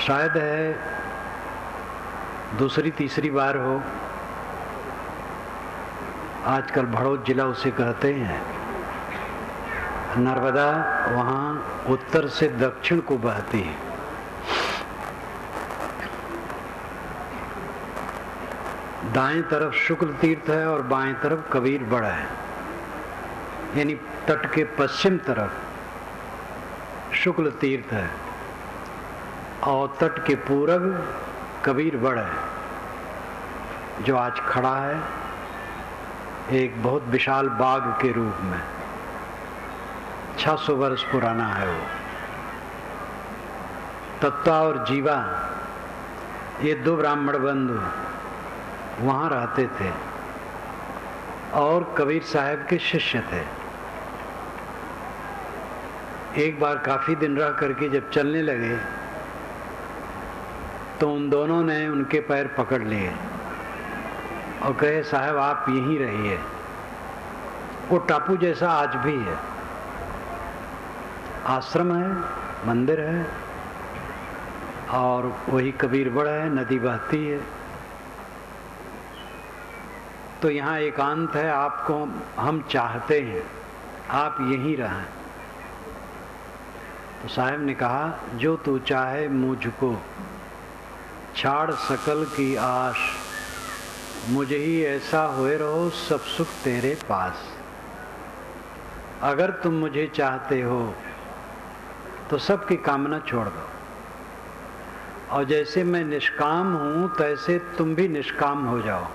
शायद है दूसरी तीसरी बार हो। आजकल भड़ोत जिला उसे कहते हैं। नर्मदा वहाँ उत्तर से दक्षिण को बहती है। दाएं तरफ शुक्ल तीर्थ है और बाएं तरफ कबीर बड़ा है, यानी तट के पश्चिम तरफ शुक्ल तीर्थ है और तट के पूरब कबीर बड़ा है, जो आज खड़ा है एक बहुत विशाल बाग के रूप में। 600 वर्ष पुराना है वो। तत्वा और जीवा ये दो ब्राह्मण बंधु वहाँ रहते थे और कबीर साहब के शिष्य थे। एक बार काफी दिन रह करके जब चलने लगे तो उन दोनों ने उनके पैर पकड़ लिए और कहे, साहब आप यहीं रहिए। वो टापू जैसा आज भी है, आश्रम है, मंदिर है और वही कबीर बड़ा है, नदी बहती है। तो यहाँ एकांत है, आपको हम चाहते हैं आप यहीं रहें। तो साहब ने कहा, जो तू चाहे मुझको छाड़ सकल की आश, मुझे ही ऐसा होए रहो सब सुख तेरे पास। अगर तुम मुझे चाहते हो तो सबकी कामना छोड़ दो, और जैसे मैं निष्काम हूं तैसे तुम भी निष्काम हो जाओ।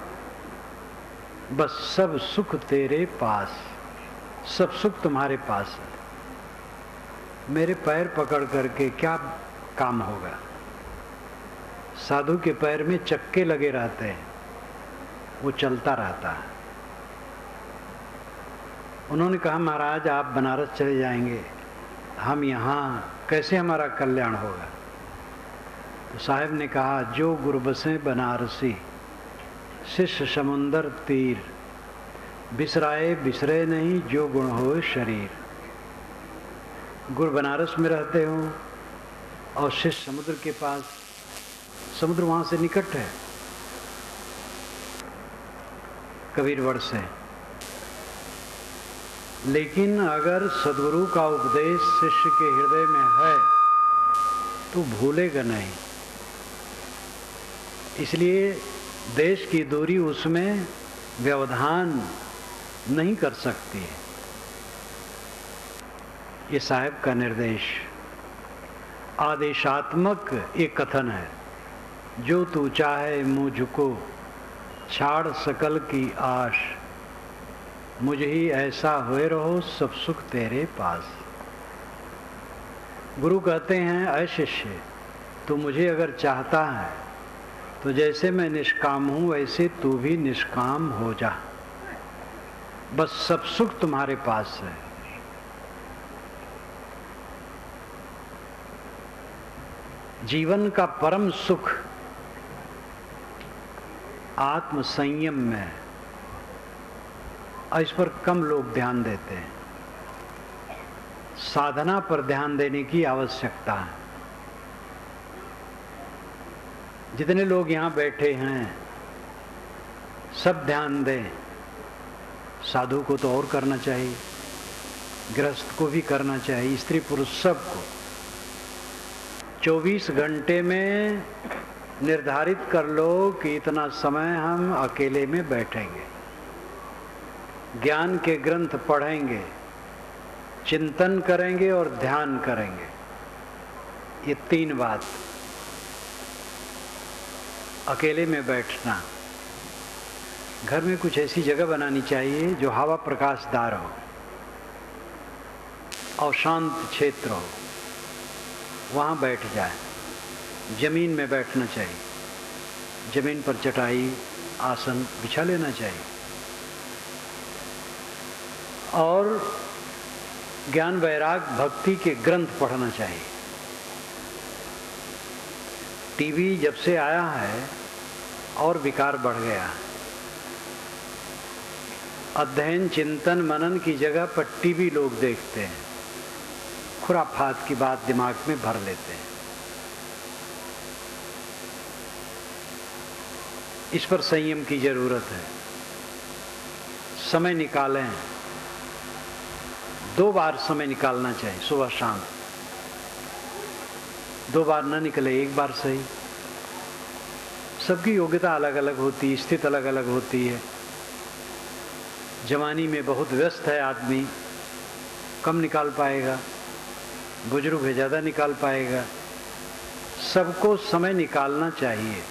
बस सब सुख तेरे पास, सब सुख तुम्हारे पास है। मेरे पैर पकड़ करके क्या काम होगा? साधु के पैर में चक्के लगे रहते हैं, वो चलता रहता है। उन्होंने कहा, महाराज आप बनारस चले जाएंगे, हम यहाँ कैसे हमारा कल्याण होगा? तो साहब ने कहा, जो गुरु बसे बनारसी शिष्य समुंदर तीर, बिसराए बिसरे नहीं जो गुण हो शरीर। गुरु बनारस में रहते हो और शिष्य समुद्र के पास, समुद्र वहां से निकट है कबीरवड़ से, लेकिन अगर सद्गुरु का उपदेश शिष्य के हृदय में है तो भूलेगा नहीं। इसलिए देश की दूरी उसमें व्यवधान नहीं कर सकती है। ये साहब का निर्देश आदेशात्मक एक कथन है, जो तू चाहे मुझको छाड़ सकल की आश, मुझे ही ऐसा हुए रहो सब सुख तेरे पास। गुरु कहते हैं, ऐ शिष्य तू मुझे अगर चाहता है तो जैसे मैं निष्काम हूं वैसे तू भी निष्काम हो जा, बस सब सुख तुम्हारे पास है। जीवन का परम सुख आत्म संयम में है, और इस पर कम लोग ध्यान देते हैं। साधना पर ध्यान देने की आवश्यकता है। जितने लोग यहाँ बैठे हैं सब ध्यान दें। साधु को तो और करना चाहिए, गृहस्थ को भी करना चाहिए, स्त्री पुरुष सबको। 24 घंटे में निर्धारित कर लो कि इतना समय हम अकेले में बैठेंगे, ज्ञान के ग्रंथ पढ़ेंगे, चिंतन करेंगे और ध्यान करेंगे। ये 3 बात। अकेले में बैठना, घर में कुछ ऐसी जगह बनानी चाहिए जो हवा प्रकाशदार हो और शांत क्षेत्र हो, वहाँ बैठ जाए। जमीन में बैठना चाहिए, जमीन पर चटाई आसन बिछा लेना चाहिए और ज्ञान वैराग भक्ति के ग्रंथ पढ़ना चाहिए। टीवी जब से आया है और विकार बढ़ गया। अध्ययन चिंतन मनन की जगह पर टीवी लोग देखते हैं, खुराफात की बात दिमाग में भर लेते हैं। इस पर संयम की जरूरत है। समय निकालें, 2 बार समय निकालना चाहिए, सुबह शाम। 2 बार न निकले, 1 बार सही। सबकी योग्यता अलग अलग होती है, स्थिति अलग अलग होती है। जवानी में बहुत व्यस्त है आदमी, कम निकाल पाएगा, बुजुर्ग है ज़्यादा निकाल पाएगा। सबको समय निकालना चाहिए।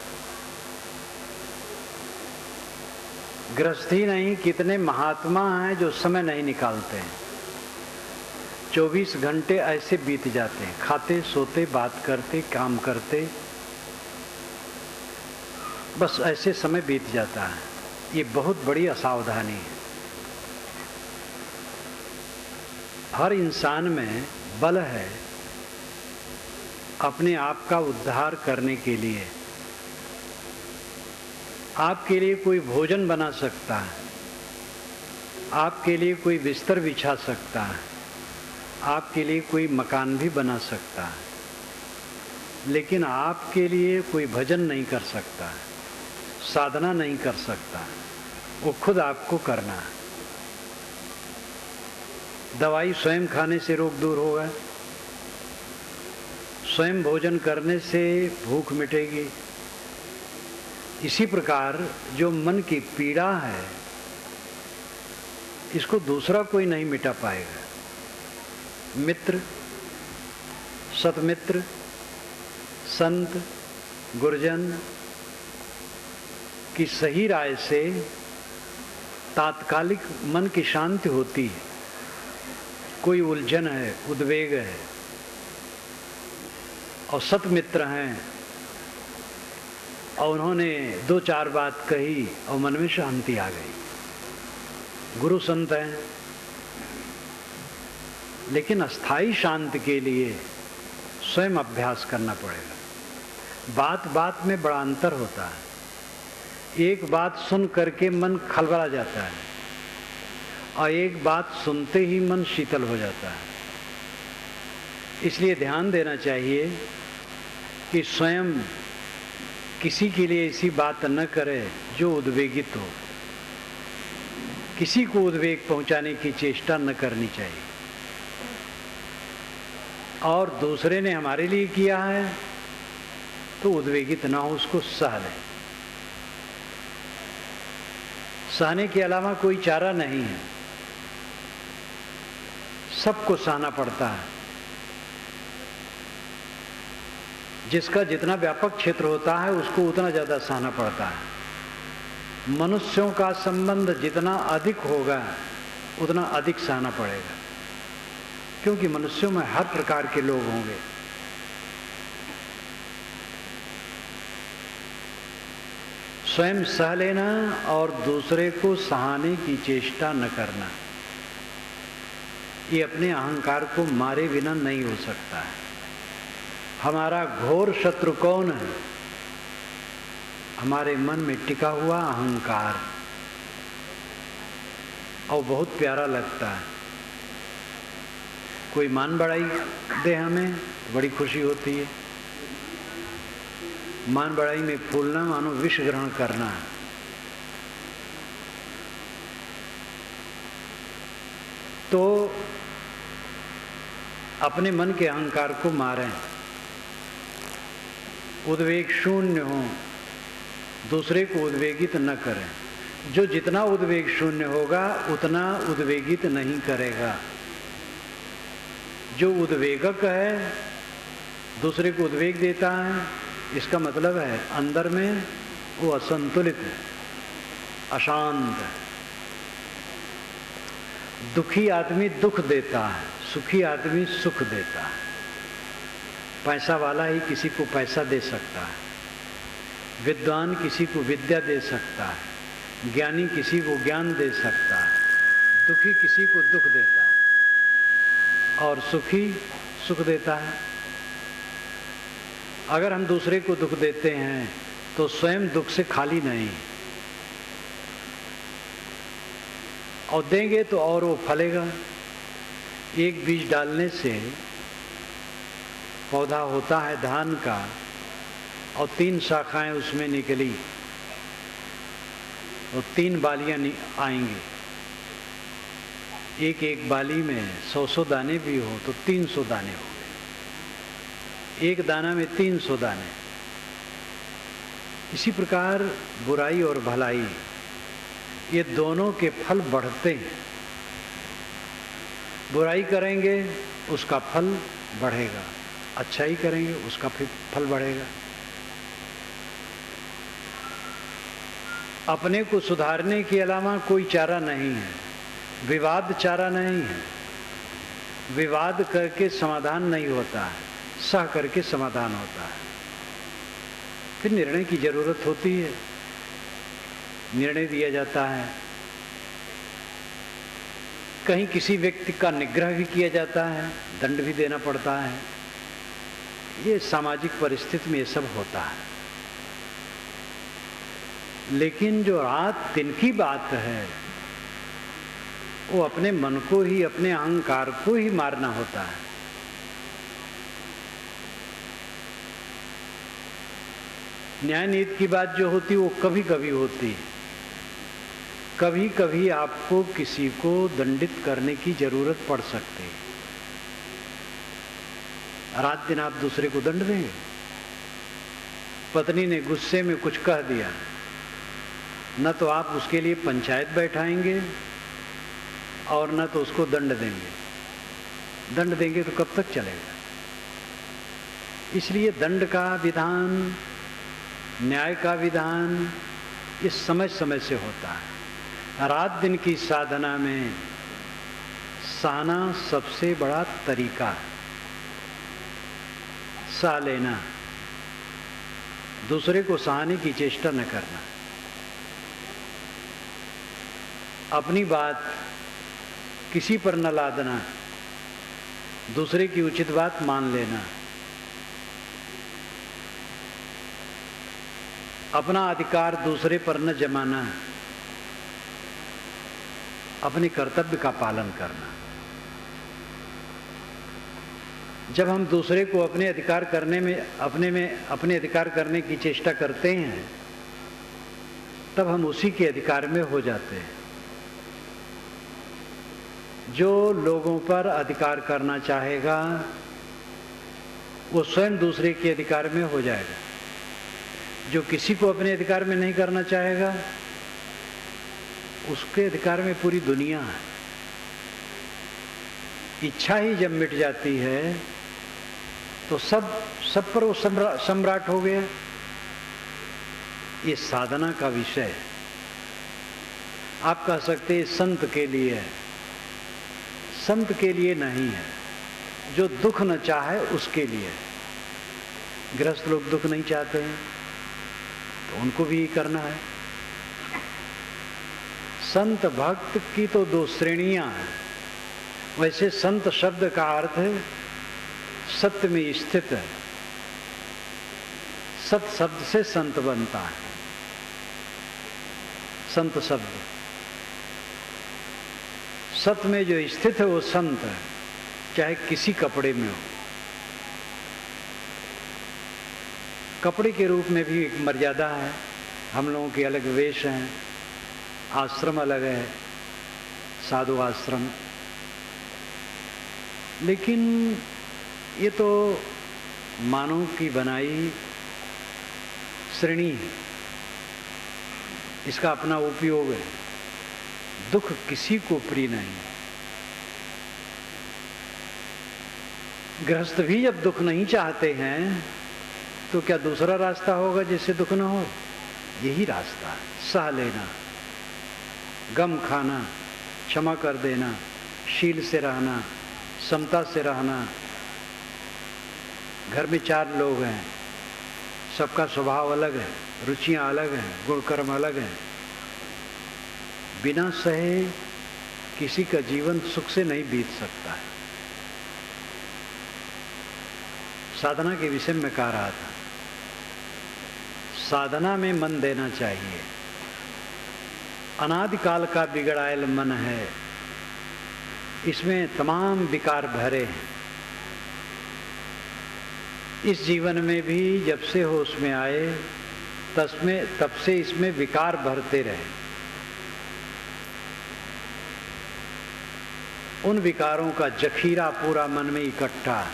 गृहस्थी नहीं, कितने महात्मा हैं जो समय नहीं निकालते हैं। 24 घंटे ऐसे बीत जाते हैं, खाते सोते बात करते काम करते, बस ऐसे समय बीत जाता है। ये बहुत बड़ी असावधानी है। हर इंसान में बल है अपने आप का उद्धार करने के लिए। आपके लिए कोई भोजन बना सकता है, आपके लिए कोई बिस्तर बिछा सकता है, आपके लिए कोई मकान भी बना सकता है, लेकिन आपके लिए कोई भजन नहीं कर सकता है, साधना नहीं कर सकता। वो खुद आपको करना है। दवाई स्वयं खाने से रोग दूर होगा, स्वयं भोजन करने से भूख मिटेगी। इसी प्रकार जो मन की पीड़ा है, इसको दूसरा कोई नहीं मिटा पाएगा। मित्र, सतमित्र, संत, गुरुजन की सही राय से तात्कालिक मन की शांति होती है। कोई उलझन है, उद्वेग है, और सतमित्र हैं और उन्होंने 2-4 बात कही और मन में शांति आ गई। गुरु संत हैं, लेकिन अस्थाई शांति के लिए स्वयं अभ्यास करना पड़ेगा। बात बात में बड़ा अंतर होता है। एक बात सुन करके मन खलबला जाता है और एक बात सुनते ही मन शीतल हो जाता है। इसलिए ध्यान देना चाहिए कि स्वयं किसी के लिए ऐसी बात न करे जो उद्वेगित हो। किसी को उद्वेग पहुंचाने की चेष्टा न करनी चाहिए। और दूसरे ने हमारे लिए किया है तो उद्वेगित ना हो, उसको सह लें। सहने के अलावा कोई चारा नहीं है। सबको सहना पड़ता है। जिसका जितना व्यापक क्षेत्र होता है उसको उतना ज़्यादा सहना पड़ता है। मनुष्यों का संबंध जितना अधिक होगा उतना अधिक सहना पड़ेगा, क्योंकि मनुष्यों में हर प्रकार के लोग होंगे। स्वयं सह लेना और दूसरे को सहाने की चेष्टा न करना, ये अपने अहंकार को मारे बिना नहीं हो सकता है। हमारा घोर शत्रु कौन है? हमारे मन में टिका हुआ अहंकार। और बहुत प्यारा लगता है। कोई मान बढ़ाई दे हमें, बड़ी खुशी होती है। मान बढ़ाई में फूलना मानो विष ग्रहण करना है। तो अपने मन के अहंकार को मारें, उद्वेग शून्य हो, दूसरे को उद्वेगित न करें। जो जितना उद्वेग शून्य होगा उतना उद्वेगित नहीं करेगा। जो उद्वेगक है, दूसरे को उद्वेग देता है, इसका मतलब है अंदर में वो असंतुलित है, अशांत है। दुखी आदमी दुख देता है, सुखी आदमी सुख देता है। पैसा वाला ही किसी को पैसा दे सकता है, विद्वान किसी को विद्या दे सकता है, ज्ञानी किसी को ज्ञान दे सकता है, दुखी किसी को दुख देता है और सुखी सुख देता है। अगर हम दूसरे को दुख देते हैं तो स्वयं दुख से खाली नहीं, और देंगे तो और वो फलेगा। एक बीज डालने से पौधा होता है धान का, और 3 शाखाएं उसमें निकली, तो 3 बालियां आएंगी। एक एक बाली में 100 दाने भी हो तो 300 दाने हो गए। एक दाना में 300 दाने। इसी प्रकार बुराई और भलाई, ये दोनों के फल बढ़ते हैं। बुराई करेंगे उसका फल बढ़ेगा, अच्छाई करेंगे उसका फिर फल बढ़ेगा। अपने को सुधारने के अलावा कोई चारा नहीं है। विवाद चारा नहीं है। विवाद करके समाधान नहीं होता है, सह करके समाधान होता है। फिर निर्णय की जरूरत होती है, निर्णय दिया जाता है। कहीं किसी व्यक्ति का निग्रह भी किया जाता है, दंड भी देना पड़ता है। ये सामाजिक परिस्थिति में ये सब होता है। लेकिन जो रात दिन की बात है, वो अपने मन को ही, अपने अहंकार को ही मारना होता है। न्याय नीति की बात जो होती है वो कभी कभी होती है। कभी कभी आपको किसी को दंडित करने की जरूरत पड़ सकती है। रात दिन आप दूसरे को दंड देंगे। पत्नी ने गुस्से में कुछ कह दिया, न तो आप उसके लिए पंचायत बैठाएंगे और न तो उसको दंड देंगे। दंड देंगे तो कब तक चलेगा? इसलिए दंड का विधान, न्याय का विधान, ये समय समय से होता है। रात दिन की साधना में सहना सबसे बड़ा तरीका है। सह लेना, दूसरे को सहाने की चेष्टा न करना, अपनी बात किसी पर न लादना, दूसरे की उचित बात मान लेना, अपना अधिकार दूसरे पर न जमाना, अपने कर्तव्य का पालन करना। जब हम दूसरे को अपने अधिकार करने की चेष्टा करते हैं, तब हम उसी के अधिकार में हो जाते हैं। जो लोगों पर अधिकार करना चाहेगा वो स्वयं दूसरे के अधिकार में हो जाएगा। जो किसी को अपने अधिकार में नहीं करना चाहेगा, उसके अधिकार में पूरी दुनिया है। इच्छा ही जब मिट जाती है तो सब पर वो सम्राट हो गया। ये साधना का विषय है। आप कह सकते हैं संत के लिए है। संत के लिए नहीं है, जो दुख न चाहे उसके लिए। गृहस्थ लोग दुख नहीं चाहते हैं तो उनको भी करना है। संत भक्त की तो 2 श्रेणियां हैं। वैसे संत शब्द का अर्थ है सत्य में स्थित है। सत शब्द से संत बनता है। संत शब्द सत्य में जो स्थित है वो संत है, चाहे किसी कपड़े में हो। कपड़े के रूप में भी एक मर्यादा है। हम लोगों के अलग वेश हैं, आश्रम अलग है, साधु आश्रम। लेकिन ये तो मानव की बनाई श्रेणी है, इसका अपना उपयोग है। दुख किसी को प्रिय नहीं। गृहस्थ भी जब दुख नहीं चाहते हैं तो क्या दूसरा रास्ता होगा जिससे दुख न हो? यही रास्ता है। सह लेना, गम खाना, क्षमा कर देना, शील से रहना, समता से रहना। घर में 4 लोग हैं, सबका स्वभाव अलग है, रुचियां अलग हैं, गुण कर्म अलग हैं। बिना सहे किसी का जीवन सुख से नहीं बीत सकता है। साधना के विषय में कह रहा था, साधना में मन देना चाहिए। अनादिकाल का बिगड़ायल मन है, इसमें तमाम विकार भरे हैं। इस जीवन में भी जब से होश में आए तब से इसमें विकार भरते रहे। उन विकारों का जखीरा पूरा मन में इकट्ठा है,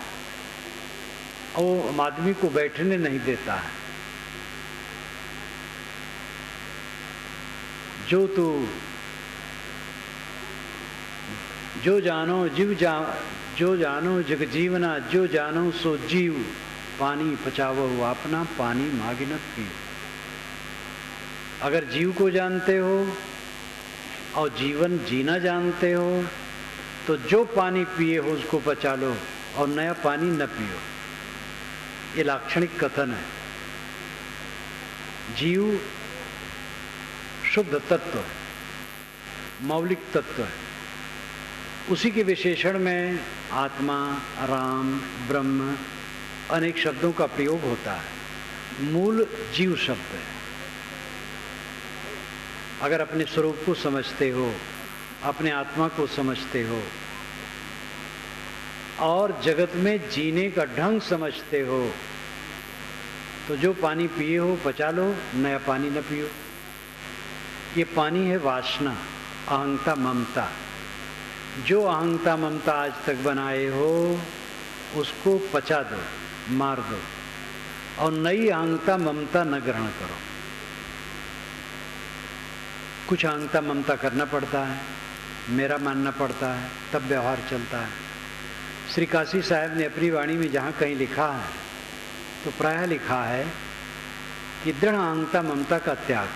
वो आदमी को बैठने नहीं देता है। जो तू जो जानो जो जानो जग जीवना, जो जानो सो जीव, पानी पचावो अपना, पानी मागिनत पी। अगर जीव को जानते हो और जीवन जीना जानते हो तो जो पानी पिए हो उसको पचा लो और नया पानी न पियो। ये लाक्षणिक कथन है। जीव शुद्ध तत्व, मौलिक तत्व है। उसी के विशेषण में आत्मा, राम, ब्रह्म अनेक शब्दों का प्रयोग होता है। मूल जीव शब्द है। अगर अपने स्वरूप को समझते हो, अपने आत्मा को समझते हो और जगत में जीने का ढंग समझते हो तो जो पानी पिए हो पचा लो, नया पानी न पियो। ये पानी है वासना, अहंता, ममता। जो अहंता ममता आज तक बनाए हो उसको पचा दो, मार दो और नई अहंता ममता न ग्रहण करो। कुछ अहंता ममता करना पड़ता है, मेरा मानना पड़ता है, तब व्यवहार चलता है। श्री काशी साहब ने अपनी वाणी में जहाँ कहीं लिखा है तो प्रायः लिखा है कि दृढ़ अहंता ममता का त्याग।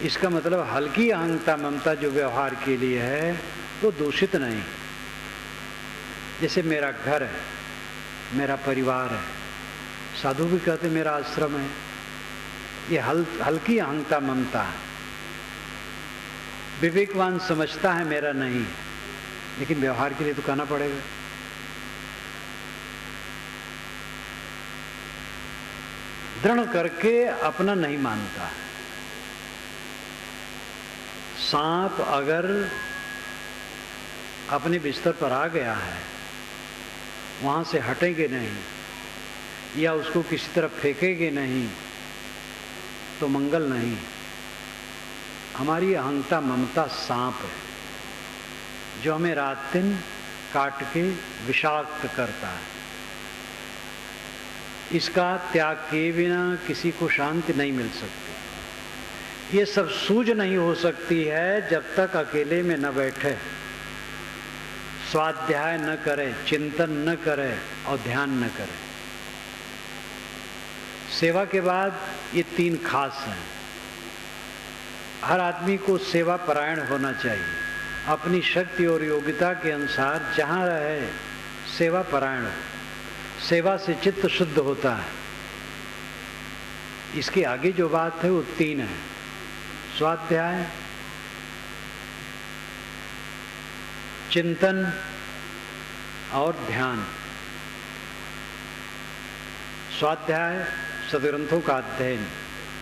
इसका मतलब हल्की अहंता ममता जो व्यवहार के लिए है तो दूषित नहीं। जैसे मेरा घर है, मेरा परिवार है, साधु भी कहते मेरा आश्रम है, ये हल्की अहंता ममता है। विवेकवान समझता है मेरा नहीं, लेकिन व्यवहार के लिए तो कहना पड़ेगा। दृढ़ करके अपना नहीं मानता है। सांप अगर अपने बिस्तर पर आ गया है, वहां से हटेंगे नहीं या उसको किसी तरफ फेंकेंगे नहीं तो मंगल नहीं। हमारी अहंता ममता सांप है जो हमें रात दिन काट के विषाक्त करता है। इसका त्याग किए बिना किसी को शांति नहीं मिल सकती। ये सब सूझ नहीं हो सकती है जब तक अकेले में न बैठे, स्वाध्याय न करे, चिंतन न करे और ध्यान न करे। सेवा के बाद ये तीन खास हैं। हर आदमी को सेवा परायण होना चाहिए। अपनी शक्ति और योग्यता के अनुसार जहाँ रहे सेवा परायण हो। सेवा से चित्त शुद्ध होता है। इसके आगे जो बात है वो तीन है: स्वाध्याय, चिंतन और ध्यान। स्वाध्याय सदग्रंथों का अध्ययन,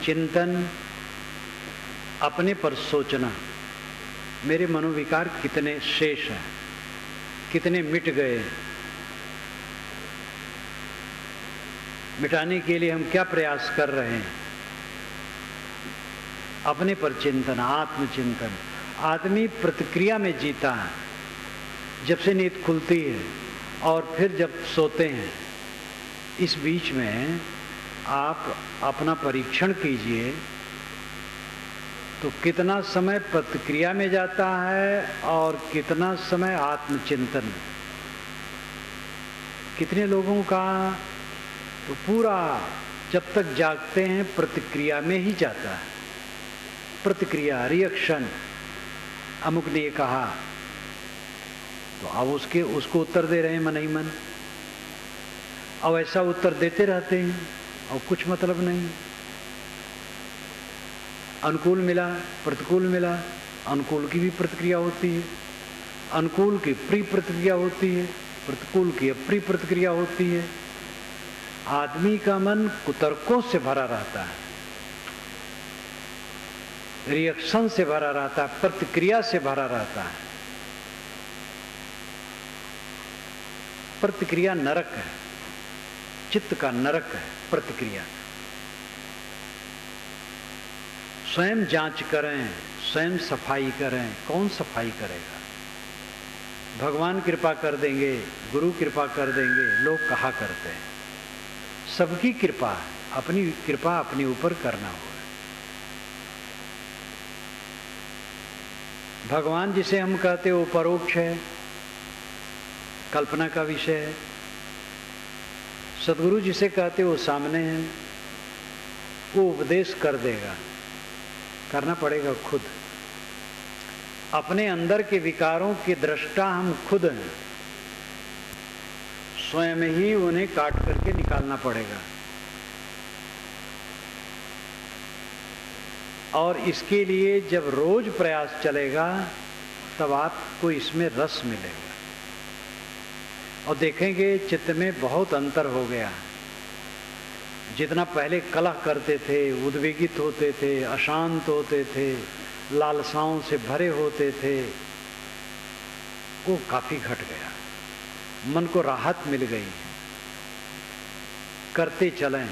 चिंतन अपने पर सोचना, मेरे मनोविकार कितने शेष हैं, कितने मिट गए, मिटाने के लिए हम क्या प्रयास कर रहे हैं। अपने पर चिंतन, आत्मचिंतन। आदमी प्रतिक्रिया में जीता है। जब से नींद खुलती है और फिर जब सोते हैं, इस बीच में आप अपना परीक्षण कीजिए तो कितना समय प्रतिक्रिया में जाता है और कितना समय आत्मचिंतन में। कितने लोगों का तो पूरा जब तक जागते हैं प्रतिक्रिया में ही जाता है। प्रतिक्रिया, रिएक्शन, अमुक ने ये कहा तो अब उसको उत्तर दे रहे हैं मन ही मन, और ऐसा उत्तर देते रहते हैं और कुछ मतलब नहीं। अनुकूल मिला, प्रतिकूल मिला, अनुकूल की भी प्रतिक्रिया होती है, अनुकूल की प्रिय प्रतिक्रिया होती है, प्रतिकूल की अप्रिय प्रतिक्रिया होती है। आदमी का मन कुतर्कों से भरा रहता है, रिएक्शन से भरा रहता है, प्रतिक्रिया से भरा रहता है। प्रतिक्रिया नरक है, चित्त का नरक है प्रतिक्रिया। स्वयं जांच करें, स्वयं सफाई करें। कौन सफाई करेगा? भगवान कृपा कर देंगे, गुरु कृपा कर देंगे, लोग कहा करते हैं। सबकी कृपा है, अपनी कृपा अपने ऊपर करना होगा। भगवान जिसे हम कहते वो परोक्ष है, कल्पना का विषय है। सदगुरु जिसे कहते वो सामने है, वो उपदेश कर देगा, करना पड़ेगा खुद। अपने अंदर के विकारों के दृष्टा हम खुद हैं, स्वयं ही उन्हें काट करके निकालना पड़ेगा। और इसके लिए जब रोज प्रयास चलेगा तब आपको इसमें रस मिलेगा और देखेंगे चित्त में बहुत अंतर हो गया। जितना पहले कलह करते थे, उद्वेगित होते थे, अशांत होते थे, लालसाओं से भरे होते थे, वो काफी घट गया। मन को राहत मिल गई। करते चलें,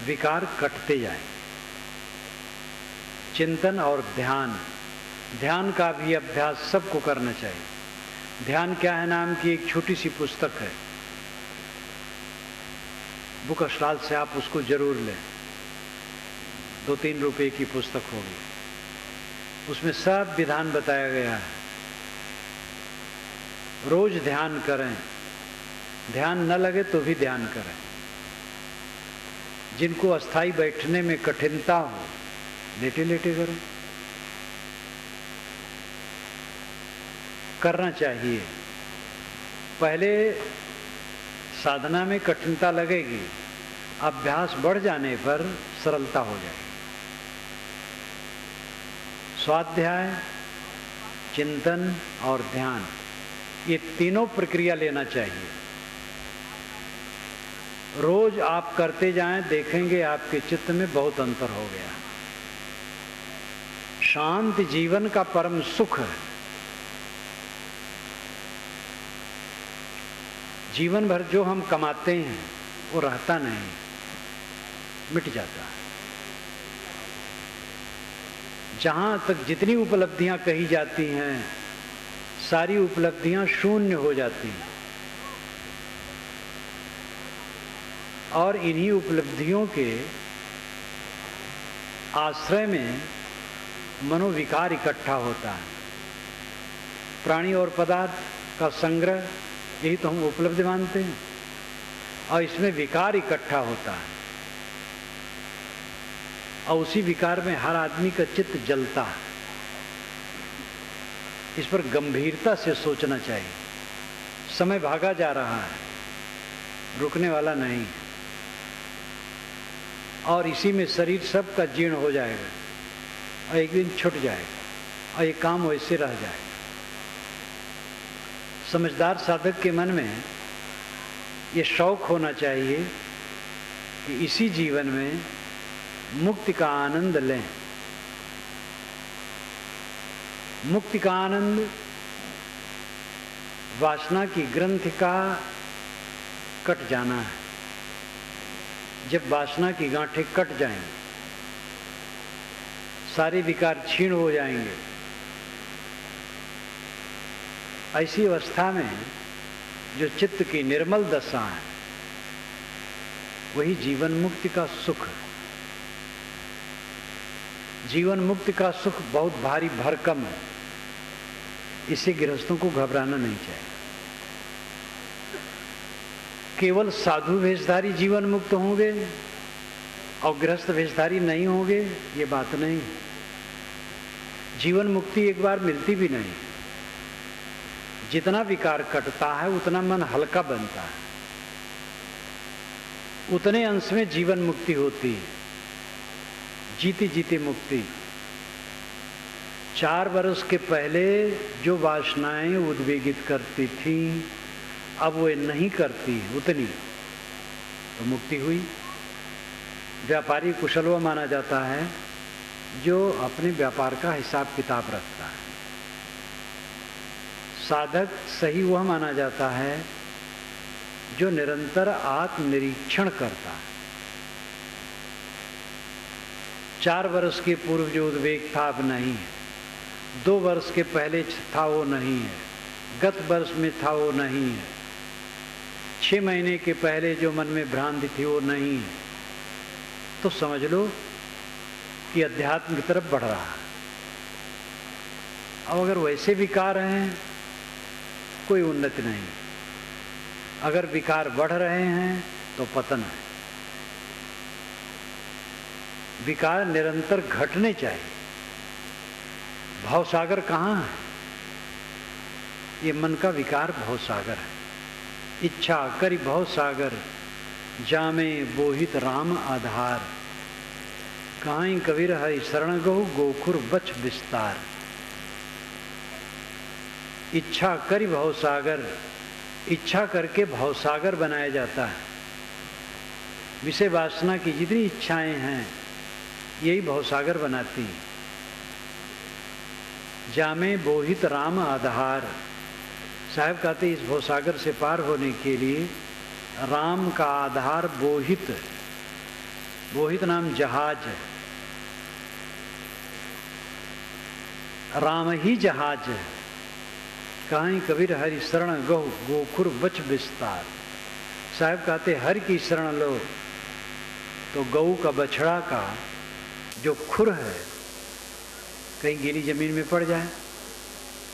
विकार कटते जाएं। चिंतन और ध्यान, ध्यान का भी अभ्यास सबको करना चाहिए। ध्यान क्या है नाम की एक छोटी सी पुस्तक है, बुक स्टॉल से आप उसको जरूर लें, 2-3 रुपए की पुस्तक होगी। उसमें सब विधान बताया गया है। रोज ध्यान करें, ध्यान न लगे तो भी ध्यान करें। जिनको अस्थाई बैठने में कठिनता हो, लेटे लेटे करें, करना चाहिए। पहले साधना में कठिनता लगेगी, अभ्यास बढ़ जाने पर सरलता हो जाएगी। स्वाध्याय, चिंतन और ध्यान, ये तीनों प्रक्रिया लेना चाहिए। रोज आप करते जाएं, देखेंगे आपके चित्त में बहुत अंतर हो गया। शांत जीवन का परम सुख है। जीवन भर जो हम कमाते हैं वो रहता नहीं, मिट जाता है। जहां तक जितनी उपलब्धियां कही जाती हैं, सारी उपलब्धियां शून्य हो जाती हैं और इन्हीं उपलब्धियों के आश्रय में मनोविकार इकट्ठा होता है। प्राणी और पदार्थ का संग्रह, यही तो हम उपलब्धि मानते हैं, और इसमें विकार इकट्ठा होता है और उसी विकार में हर आदमी का चित्त जलता है। इस पर गंभीरता से सोचना चाहिए। समय भागा जा रहा है, रुकने वाला नहीं, और इसी में शरीर सबका जीर्ण हो जाएगा और एक दिन छूट जाएगा और ये काम वैसे रह जाएगा। समझदार साधक के मन में ये शौक होना चाहिए कि इसी जीवन में मुक्ति का आनंद लें। मुक्ति का आनंद वासना की ग्रंथि का कट जाना है। जब वासना की गांठें कट जाएंगी, सारे विकार क्षीण हो जाएंगे। ऐसी अवस्था में जो चित्त की निर्मल दशा है, वही जीवन मुक्ति का सुख है। जीवन मुक्ति का सुख बहुत भारी भरकम है, इससे गृहस्थों को घबराना नहीं चाहिए। केवल साधु वेशधारी जीवन मुक्त होंगे और गृहस्थ वेशधारी नहीं होंगे, ये बात नहीं। जीवन मुक्ति एक बार मिलती भी नहीं। जितना विकार कटता है उतना मन हल्का बनता है, उतने अंश में जीवन मुक्ति होती है, जीते जीते मुक्ति। 4 वर्ष के पहले जो वासनाएं उद्वेगित करती थी, अब वो नहीं करती उतनी, तो मुक्ति हुई। व्यापारी कुशलवा माना जाता है जो अपने व्यापार का हिसाब किताब रखता है। साधक सही वह माना जाता है जो निरंतर आत्मनिरीक्षण करता है। 4 वर्ष के पूर्व जो उद्वेग था अब नहीं है, 2 वर्ष के पहले था वो नहीं है, गत वर्ष में था वो नहीं है, 6 महीने के पहले जो मन में भ्रांति थी वो नहीं है, तो समझ लो कि अध्यात्म की तरफ बढ़ रहा है। अब अगर वैसे विकार हैं कोई उन्नति नहीं, अगर विकार बढ़ रहे हैं तो पतन है। विकार निरंतर घटने चाहिए। भवसागर कहाँ है? ये मन का विकार भवसागर है। इच्छा करि भवसागर, जामे बोहित राम आधार। कहां कबीर हरि शरण गहु, गोखुर बच विस्तार। इच्छा करि भवसागर, इच्छा करके भवसागर बनाया जाता है। विषय वासना की जितनी इच्छाएं हैं यही भवसागर बनाती हैं। जामे बोहित राम आधार। साहब कहते इस भवसागर से पार होने के लिए राम का आधार बोहित, बोहित नाम जहाज है, राम ही जहाज है। कहां कबीर हरि शरण गहु, गोखुर बच विस्तार। साहब कहते हरि की शरण लो तो गऊ का बछड़ा का जो खुर है कहीं गीली जमीन में पड़ जाए,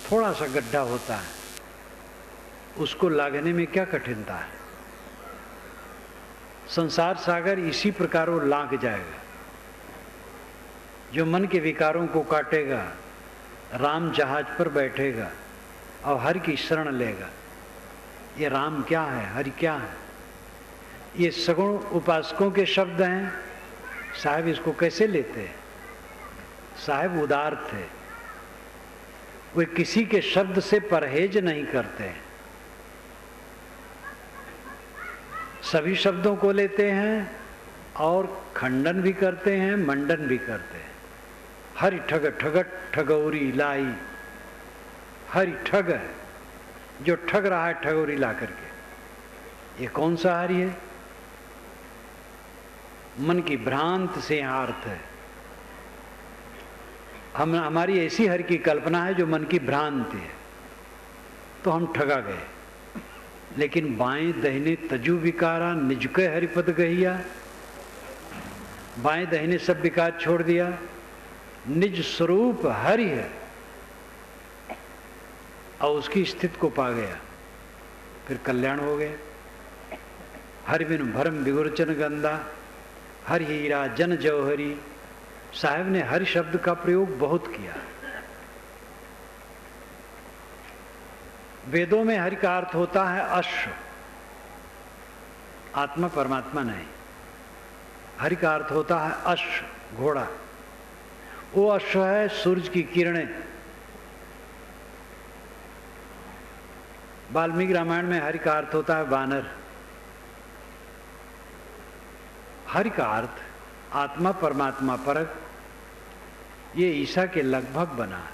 थोड़ा सा गड्ढा होता है, उसको लागने में क्या कठिनता है। संसार सागर इसी प्रकार वो लाग जाएगा। जो मन के विकारों को काटेगा, राम जहाज पर बैठेगा और हरि की शरण लेगा। ये राम क्या है, हरि क्या है? ये सगुण उपासकों के शब्द हैं। साहब इसको कैसे लेते हैं? साहब उदार थे, वे किसी के शब्द से परहेज नहीं करते, सभी शब्दों को लेते हैं और खंडन भी करते हैं, मंडन भी करते हैं। हरि ठग ठगट ठगौरी लाई। हरि ठग है, जो ठग रहा है ठगौरी ला करके। ये कौन सा हरि है? मन की भ्रांत से यहाँ अर्थ है। हमारी ऐसी हरि की कल्पना है जो मन की भ्रांति है, तो हम ठगा गए। लेकिन बाएं दहिने तजु विकारा, निजके हरिपद गहिया। बाएं दहिने सब विकार छोड़ दिया, निज स्वरूप हरि है और उसकी स्थिति को पा गया, फिर कल्याण हो गया। हरि बिन भरम विगुरचन गंदा, हरि हीरा जन जौहरी। साहब ने हरि शब्द का प्रयोग बहुत किया। वेदों में हरि का अर्थ होता है अश्व, आत्मा परमात्मा नहीं। हरि का अर्थ होता है अश्व, घोड़ा। वो अश्व है सूरज की किरणें। वाल्मीकि रामायण में हरि का अर्थ होता है वानर। हरि का अर्थ आत्मा परमात्मा परक, ये ईसा के लगभग बना है।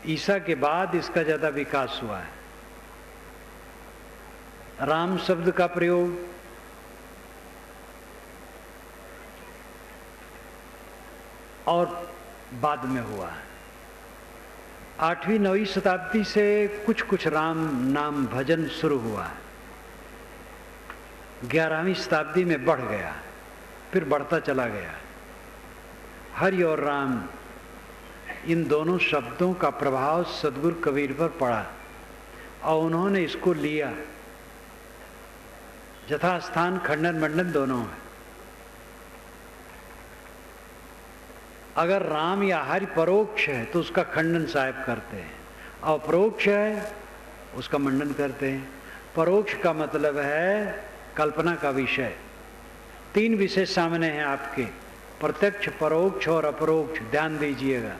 ईसा के बाद इसका ज्यादा विकास हुआ है। राम शब्द का प्रयोग और बाद में हुआ है। 8वीं 9वीं शताब्दी से कुछ कुछ राम नाम भजन शुरू हुआ है। 11वीं शताब्दी में बढ़ गया, फिर बढ़ता चला गया। हरि और राम, इन दोनों शब्दों का प्रभाव सदगुरु कबीर पर पड़ा और उन्होंने इसको लिया। यथास्थान खंडन मंडन दोनों है। अगर राम या हरि परोक्ष है तो उसका खंडन साहब करते हैं, और परोक्ष है उसका मंडन करते हैं। परोक्ष का मतलब है कल्पना का विषय। 3 विषय सामने हैं आपके, प्रत्यक्ष, परोक्ष और अपरोक्ष। ध्यान दीजिएगा।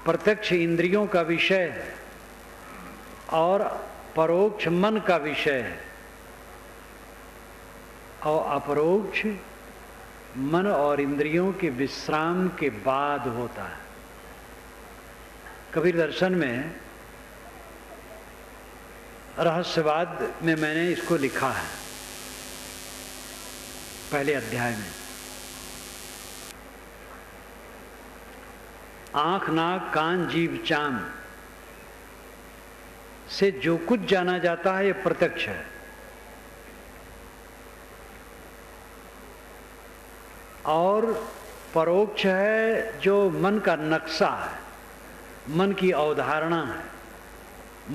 प्रत्यक्ष इंद्रियों का विषय है और परोक्ष मन का विषय है, और अपरोक्ष मन और इंद्रियों के विश्राम के बाद होता है। कबीर दर्शन में रहस्यवाद में मैंने इसको लिखा है, पहले अध्याय में। आंख नाक कान जीभ चाम, से जो कुछ जाना जाता है ये प्रत्यक्ष है। और परोक्ष है जो मन का नक्शा है, मन की अवधारणा है,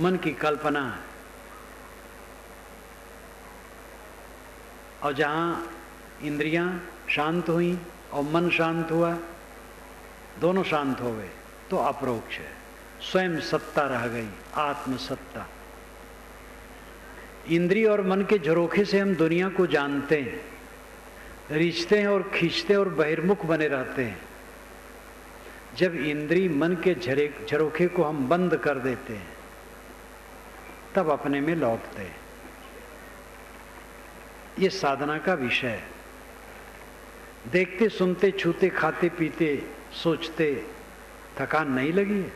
मन की कल्पना है। और जहाँ इंद्रियां शांत हुई और मन शांत हुआ, दोनों शांत हो गए, तो अपरोक्ष है। स्वयं सत्ता रह गई, आत्म सत्ता। इंद्रिय और मन के झरोखे से हम दुनिया को जानते हैं, रिश्ते हैं और खींचते और बहिर्मुख बने रहते हैं। जब इंद्रिय मन के झरोखे को हम बंद कर देते हैं, तब अपने में लौटते हैं। ये साधना का विषय है। देखते सुनते छूते खाते पीते सोचते थकान नहीं लगी है?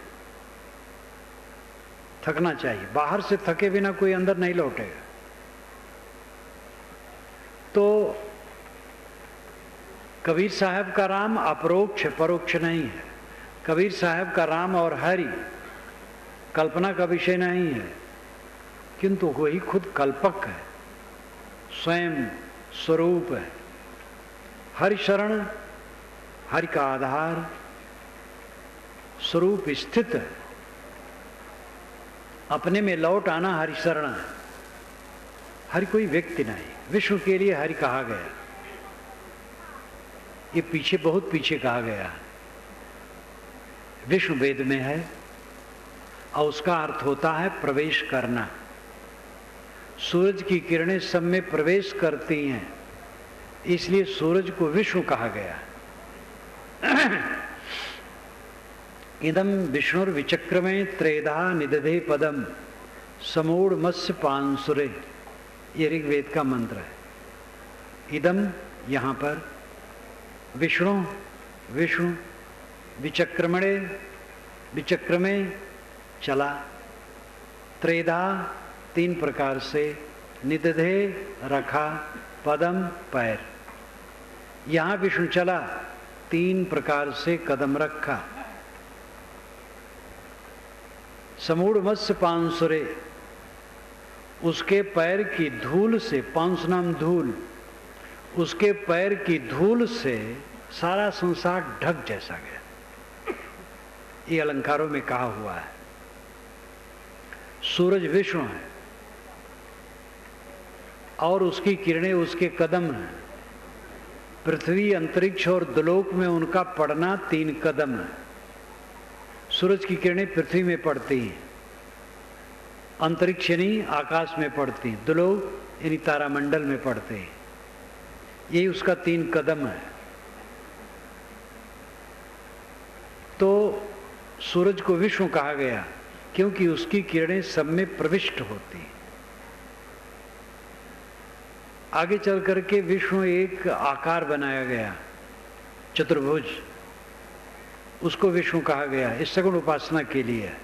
थकना चाहिए। बाहर से थके बिना कोई अंदर नहीं लौटेगा। तो कबीर साहब का राम अपरोक्ष परोक्ष नहीं है। कबीर साहब का राम और हरि कल्पना का विषय नहीं है, किंतु वही खुद कल्पक है, स्वयं स्वरूप है। हरि शरण, हरि का आधार, स्वरूप स्थित है। अपने में लौट आना हरि शरण है। हरि कोई व्यक्ति नहीं, विष्णु के लिए हरि कहा गया। ये पीछे, बहुत पीछे कहा गया है। विष्णु वेद में है और उसका अर्थ होता है प्रवेश करना। सूरज की किरणें सब में प्रवेश करती हैं, इसलिए सूरज को विष्णु कहा गया। इदम विष्णुर विचक्रमे त्रेधा निदधे पदम समूढ़ मत्स्य पांसुरे, ये ऋग्वेद का मंत्र है। इदम यहाँ पर विष्णु, विष्णु विचक्रमणे, विचक्रमे चला, त्रेधा तीन प्रकार से, निदधे रखा, पदम पैर। यहाँ विष्णु चला, तीन प्रकार से कदम रखा। समूढ़ मत्स्य पांसुरे, उसके पैर की धूल से, पांस नाम धूल, उसके पैर की धूल से सारा संसार ढक जैसा गया। ये अलंकारों में कहा हुआ है। सूरज विष्णु है और उसकी किरणें उसके कदम हैं। पृथ्वी, अंतरिक्ष और दुलोक में उनका पड़ना तीन कदम है। सूरज की किरणें पृथ्वी में पड़ती हैं, अंतरिक्ष यानी आकाश में पड़ती हैं, दुलोक यानी तारामंडल में पड़ते हैं। यही उसका तीन कदम है। तो सूरज को विष्णु कहा गया क्योंकि उसकी किरणें सब में प्रविष्ट होती हैं। आगे चल करके विष्णु एक आकार बनाया गया, चतुर्भुज, उसको विष्णु कहा गया। इस सगुण उपासना के लिए है।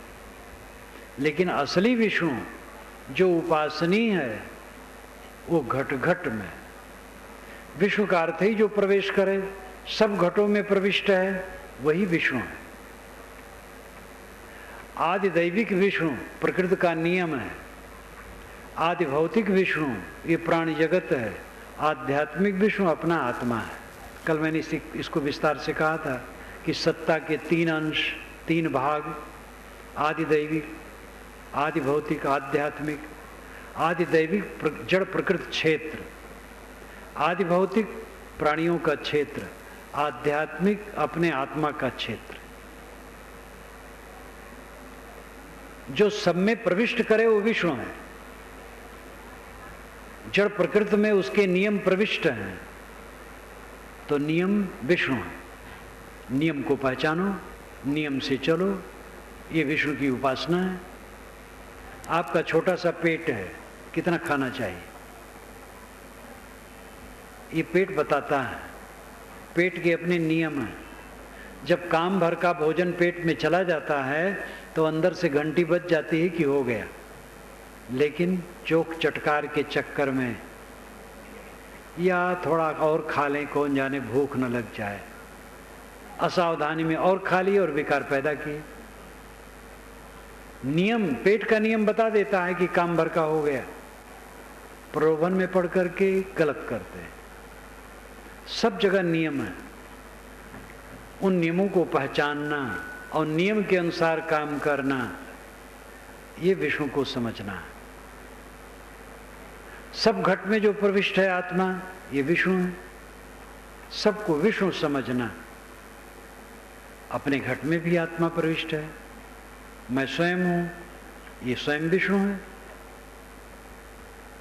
लेकिन असली विष्णु जो उपासनीय है वो घट घट में। विष्णु का अर्थ ही जो प्रवेश करे, सब घटों में प्रविष्ट है, वही विष्णु है। आदि दैविक विष्णु प्रकृति का नियम है। आदि भौतिक विष्णु ये प्राणी जगत है। आध्यात्मिक विष्णु अपना आत्मा है। कल मैंने इसको विस्तार से कहा था कि सत्ता के तीन अंश, तीन भाग, आदि दैविक, आदि भौतिक, आध्यात्मिक। आदि दैविक जड़ प्रकृति क्षेत्र, आदि भौतिक प्राणियों का क्षेत्र, आध्यात्मिक अपने आत्मा का क्षेत्र। जो सब में प्रविष्ट करे वो विष्णु है। जड़ प्रकृति में उसके नियम प्रविष्ट हैं, तो नियम विष्णु है। नियम को पहचानो, नियम से चलो, ये विष्णु की उपासना है। आपका छोटा सा पेट है, कितना खाना चाहिए ये पेट बताता है। पेट के अपने नियम हैं। जब काम भर का भोजन पेट में चला जाता है तो अंदर से घंटी बज जाती है कि हो गया। लेकिन चोक चटकार के चक्कर में या थोड़ा और खा लें, कौन जाने भूख न लग जाए, असावधानी में और खा लिए और विकार पैदा किए। नियम, पेट का नियम बता देता है कि काम भर का हो गया। प्रलोभन में पड़ करके गलत करते हैं। सब जगह नियम है, उन नियमों को पहचानना और नियम के अनुसार काम करना, ये विष्णु को समझना है। सब घट में जो प्रविष्ट है आत्मा, ये विष्णु है। सबको विष्णु समझना। अपने घट में भी आत्मा प्रविष्ट है, मैं स्वयं हूं, ये स्वयं विष्णु है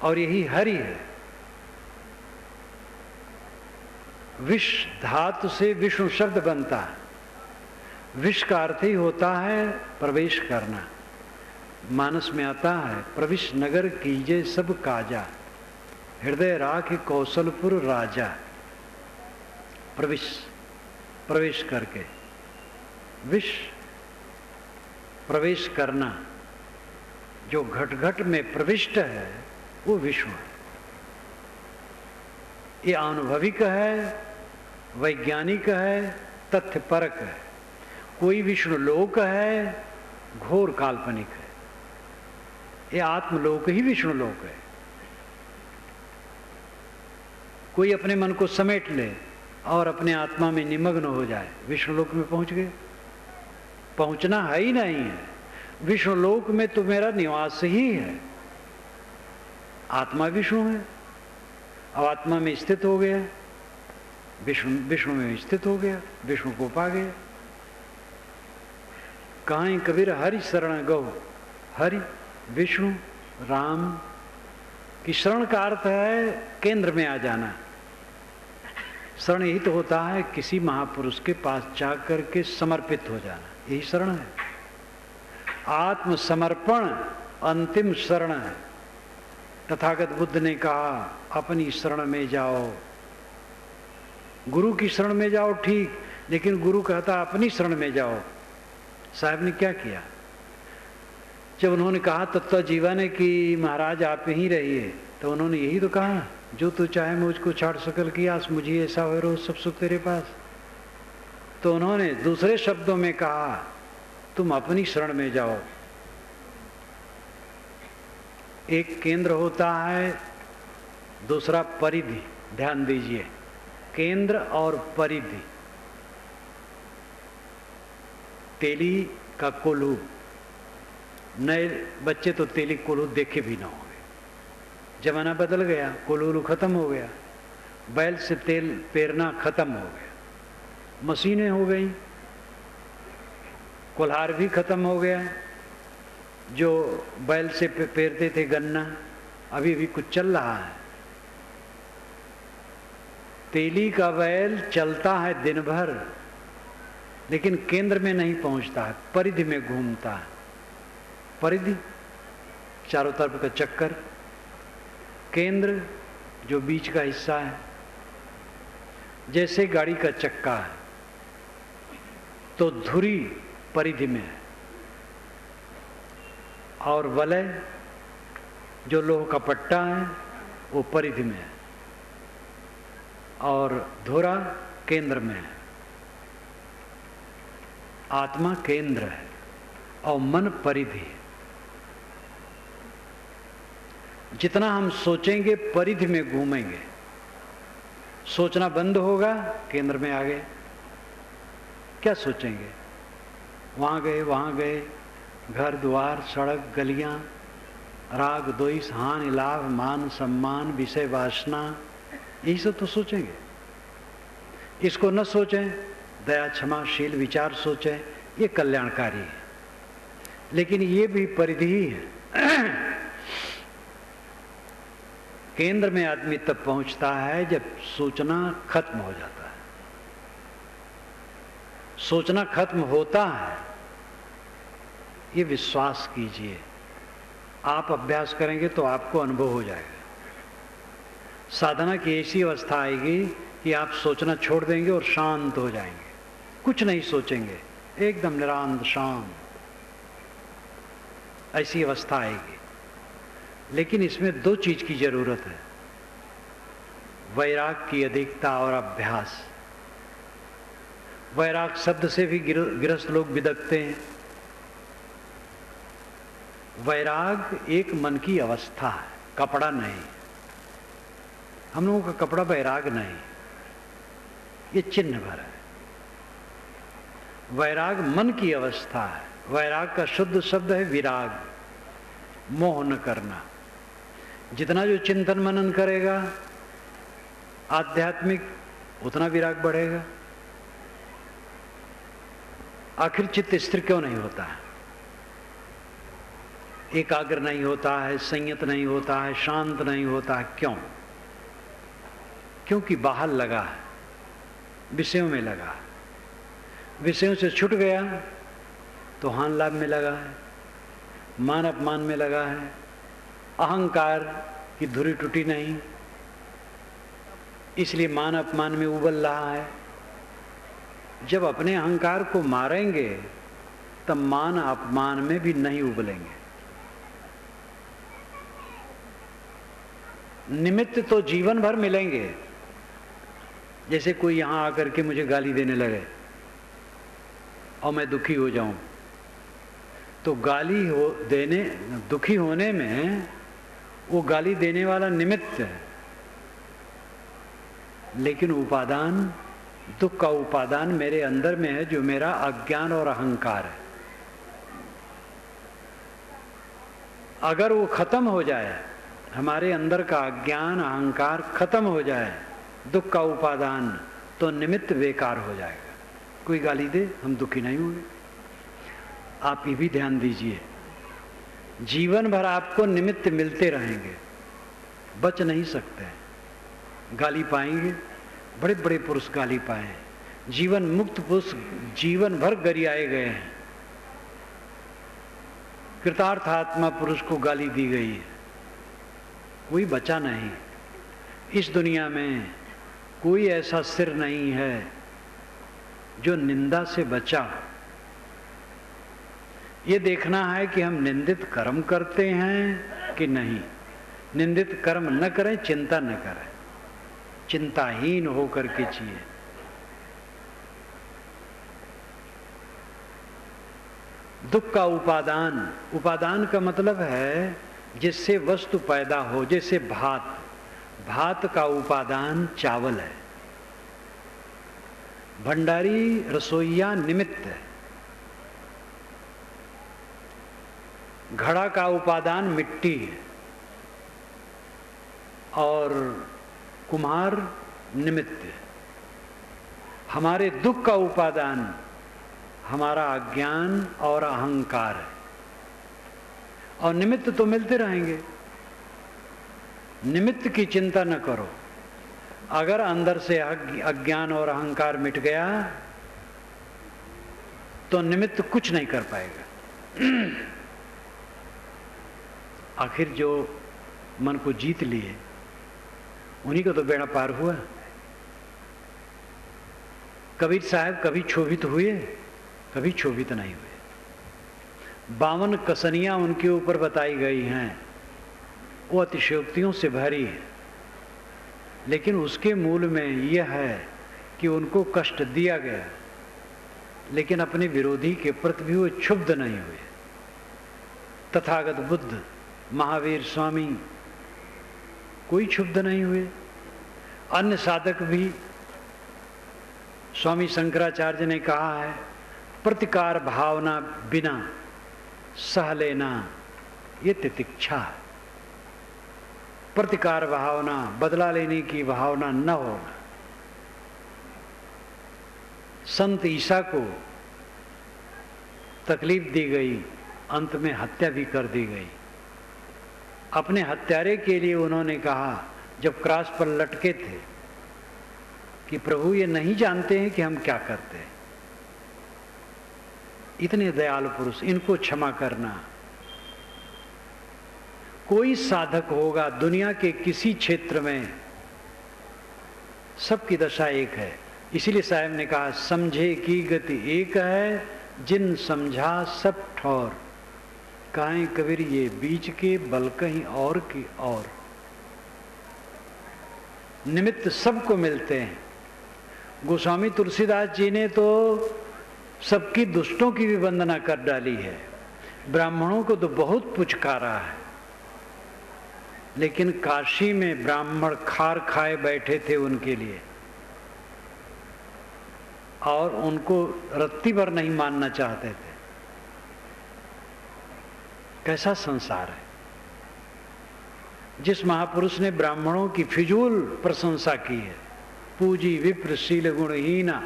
और यही हरि है। विष धातु से विष्णु शब्द बनता है। विष का अर्थ ही होता है प्रवेश करना। मानस में आता है, प्रविश नगर कीजे सब काजा, हृदय राख कौशलपुर राजा। प्रवेश करके, विष प्रवेश करना। जो घट घट में प्रविष्ट है वो विष्णु है। ये अनुभविक है, वैज्ञानिक है, तथ्यपरक है। कोई विष्णु लोक है, घोर काल्पनिक है। ये आत्मलोक ही विष्णु लोक है। कोई अपने मन को समेट ले और अपने आत्मा में निमग्न हो जाए, विष्णु लोक में पहुंच गए। पहुंचना है ही नहीं है। विष्णु लोक में तो मेरा निवास ही है। आत्मा विष्णु है। अब आत्मा में स्थित हो गया, विष्णु में स्थित हो गया, विष्णु को पा गया। कहां कबीर हरि शरण गो। हरि विष्णु राम की शरण का अर्थ है केंद्र में आ जाना। शरण यही तो होता है किसी महापुरुष के पास जाकर के समर्पित हो जाना, यही शरण है। आत्मसमर्पण अंतिम शरण है। तथागत बुद्ध ने कहा अपनी शरण में जाओ। गुरु की शरण में जाओ ठीक, लेकिन गुरु कहता अपनी शरण में जाओ। साहब ने क्या किया? जब उन्होंने कहा तत्व जीवा ने कि महाराज आप ही रहिए, तो उन्होंने यही तो कहा, जो तू चाहे मुझको छाड़ सकल की आस, मुझे ऐसा हो रोज सब सुख तेरे पास। तो उन्होंने दूसरे शब्दों में कहा तुम अपनी शरण में जाओ। एक केंद्र होता है, दूसरा परिधि। ध्यान दीजिए, केंद्र और परिधि। तेली का कोल्हू, नए बच्चे तो तेली कोल्हू देखे भी ना होंगे। जमाना बदल गया, कोल्हू खत्म हो गया, बैल से तेल पेरना खत्म हो गया, मशीनें हो गई, कोल्हार भी खत्म हो गया। जो बैल से पेरते थे गन्ना, अभी भी कुछ चल रहा है। तेली का बैल चलता है दिन भर, लेकिन केंद्र में नहीं पहुंचता है, परिधि में घूमता है। परिधि चारों तरफ का चक्कर, केंद्र जो बीच का हिस्सा है। जैसे गाड़ी का चक्का है तो धुरी परिधि में है, और वलय जो लोह का पट्टा है वो परिधि में है, और धुरा केंद्र में है। आत्मा केंद्र है और मन परिधि है। जितना हम सोचेंगे परिधि में घूमेंगे, सोचना बंद होगा केंद्र में आ गए। क्या सोचेंगे? वहां गए, घर द्वार सड़क गलियां, राग द्वेष हानि लाभ मान सम्मान विषय वासना, यही सब तो सोचेंगे। इसको न सोचें, दया क्षमाशील विचार सोचें, ये कल्याणकारी है। लेकिन ये भी परिधि ही है। केंद्र में आदमी तब पहुंचता है जब सोचना खत्म हो जाता है। सोचना खत्म होता है, ये विश्वास कीजिए। आप अभ्यास करेंगे तो आपको अनुभव हो जाएगा। साधना की ऐसी अवस्था आएगी कि आप सोचना छोड़ देंगे और शांत हो जाएंगे, कुछ नहीं सोचेंगे, एकदम निरांत शांत, ऐसी अवस्था आएगी। लेकिन इसमें दो चीज की जरूरत है, वैराग की अधिकता और अभ्यास। वैराग शब्द से भी गृहस्थ लोग बिदकते हैं। वैराग एक मन की अवस्था है, कपड़ा नहीं। हम लोगों का कपड़ा वैराग नहीं, ये चिन्ह भर है। वैराग मन की अवस्था है। वैराग का शुद्ध शब्द है विराग, मोह न करना। जितना जो चिंतन मनन करेगा आध्यात्मिक, उतना विराग बढ़ेगा। आखिर चित्त स्थिर क्यों नहीं होता है? एकाग्र नहीं होता है, संयत नहीं होता है, शांत नहीं होता है। क्यों? क्योंकि बाहर लगा है, विषयों में लगा है। विषयों से छूट गया तो हान लाभ में लगा है, मान अपमान में लगा है, अहंकार की धुरी टूटी नहीं, इसलिए मान अपमान में उबल रहा है। जब अपने अहंकार को मारेंगे तब मान अपमान में भी नहीं उबलेंगे। निमित्त तो जीवन भर मिलेंगे। जैसे कोई यहां आकर के मुझे गाली देने लगे और मैं दुखी हो जाऊं, तो दुखी होने में वो गाली देने वाला निमित्त है, लेकिन उपादान, दुख का उपादान मेरे अंदर में है, जो मेरा अज्ञान और अहंकार है। अगर वो खत्म हो जाए, हमारे अंदर का अज्ञान अहंकार खत्म हो जाए, दुख का उपादान, तो निमित्त बेकार हो जाएगा। कोई गाली दे, हम दुखी नहीं होंगे। आप ये भी ध्यान दीजिए, जीवन भर आपको निमित्त मिलते रहेंगे, बच नहीं सकते। गाली पाएंगे, बड़े बड़े पुरुष गाली पाए, जीवन मुक्त पुरुष जीवन भर गरियाए गए हैं। कृतार्थ आत्मा पुरुष को गाली दी गई है, कोई बचा नहीं। इस दुनिया में कोई ऐसा सिर नहीं है जो निंदा से बचा। ये देखना है कि हम निंदित कर्म करते हैं कि नहीं। निंदित कर्म न करें, चिंता न करें, चिंताहीन होकर के जिए। दुख का उपादान, उपादान का मतलब है जिससे वस्तु पैदा हो। जैसे भात, भात का उपादान चावल है। भंडारी रसोईया निमित्त है। घड़ा का उपादान मिट्टी है और कुम्हार निमित्त है। हमारे दुख का उपादान हमारा अज्ञान और अहंकार है, और निमित्त तो मिलते रहेंगे। निमित्त की चिंता न करो। अगर अंदर से अज्ञान और अहंकार मिट गया तो निमित्त कुछ नहीं कर पाएगा। आखिर जो मन को जीत लिए उन्हीं को तो बेड़ा पार हुआ। कबीर साहब कभी क्षोभित हुए, कभी क्षोभित नहीं हुए। 52 कसनियां उनके ऊपर बताई गई हैं, वो अतिशयोक्तियों से भरी है, लेकिन उसके मूल में यह है कि उनको कष्ट दिया गया, लेकिन अपने विरोधी के प्रति भी वो क्षुब्ध नहीं हुए। तथागत बुद्ध, महावीर स्वामी कोई क्षुब्ध नहीं हुए। अन्य साधक भी, स्वामी शंकराचार्य ने कहा है, प्रतिकार भावना बिना सह लेना ये तितिक्षा है। प्रतिकार भावना, बदला लेने की भावना न होना। संत ईसा को तकलीफ दी गई, अंत में हत्या भी कर दी गई। अपने हत्यारे के लिए उन्होंने कहा, जब क्रॉस पर लटके थे, कि प्रभु ये नहीं जानते हैं कि हम क्या करते हैं। इतने दयालु पुरुष, इनको क्षमा करना। कोई साधक होगा दुनिया के किसी क्षेत्र में, सबकी दशा एक है। इसीलिए साहब ने कहा, समझे की गति एक है, जिन समझा सब ठौर। काहे कबीर ये बीच के बल कहीं और की और। निमित्त सबको मिलते हैं। गोस्वामी तुलसीदास जी ने तो सबकी दुष्टों की भी वंदना कर डाली है, ब्राह्मणों को तो बहुत पुचकारा है, लेकिन काशी में ब्राह्मण खार खाए बैठे थे उनके लिए, और उनको रत्ती भर नहीं मानना चाहते थे। कैसा संसार है। जिस महापुरुष ने ब्राह्मणों की फिजूल प्रशंसा की है, पूजी विप्र शील गुणहीना,